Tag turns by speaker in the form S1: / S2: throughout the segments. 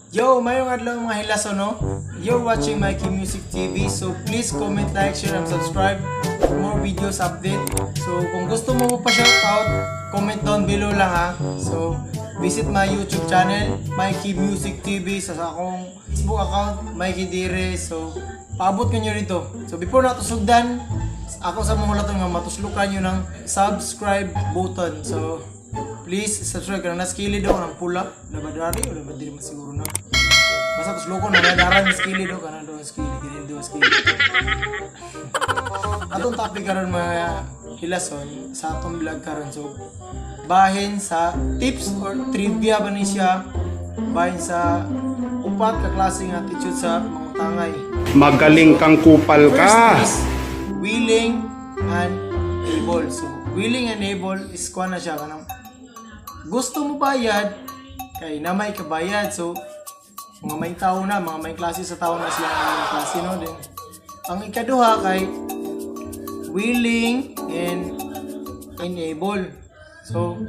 S1: Yo, mayong adlaw mga hilaso no? You're watching Mikey Music TV. So please comment, like, share, and subscribe for more videos update. So kung gusto mo pa shout out, comment down below lang ha. So visit my YouTube channel, Mikey Music TV. Sa akong Facebook account, Mikey Dire. So paabot ko nyo rito. So before nato sugdan, ako sa mga lato nga matuslukan nyo ng subscribe button. So please subscribe ka na naskili daw ng pula. Labadari o labadari man siguro na. Basta tuslukan na nadaran naskili daw ka na daw naskili. Ganyan daw naskili. Atong topic karon mga hilason sa atong vlog karon. So bahin sa tips or trivia ba ni siya. Bahin sa upat ka klaseng attitude sa mga tangay.
S2: Magaling kang kupal ka.
S1: First is willing and able. So willing and able is kuha na siya kanang gusto mo bayad kay na may kabayad. So mga may tao na, mga may klase sa tao na sila ng klase no din. Ang ikaduha kay willing and able. So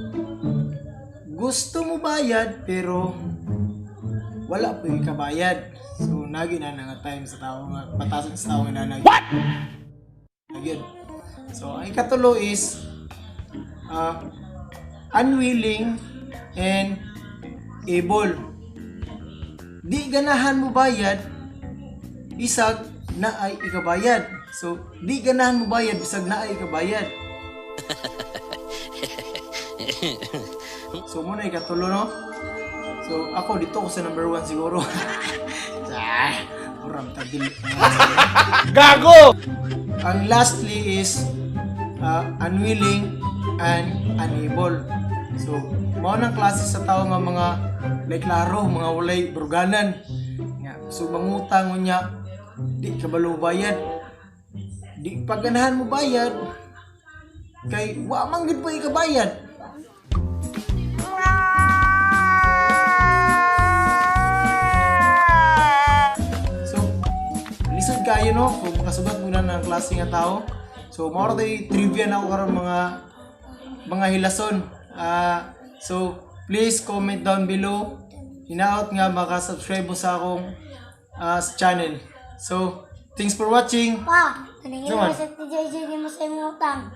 S1: gusto mo bayad pero wala po yung kabayad. So nagi na nga time sa tao nga batasan sa tao nga nagi. What? Nagyan. So ang ikatulo is unwilling and able. Di ganahan mo bayad, bisag na ay ikabayad. So, di ganahan mo bayad, bisag na ay ikabayad. So, muna ikatulo, no? So, ako dito ko sa number 1 siguro. Muram tagil.
S2: Gago!
S1: Ang lastly is unwilling and unable. So, mao nang klase sa tao nga mga klaro, mga walay bruganan. Nga, so mangutang unya, di kabalo bayad. Di paganahan mo bayad kay wa man gid pa ikabayad. So, lisod kayo no, kung makasugat mo na ng klase nga tao. So, mao tay trivia na ako karon mga hilason. So please comment down below. Hinaot nga maka-subscribe mo sa akong channel. So thanks for watching.
S3: Pa, paningin
S1: Naman.
S3: mo sa TJJ mo sa imong utang.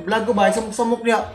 S1: Vlog ko ba? Samok-samok niya.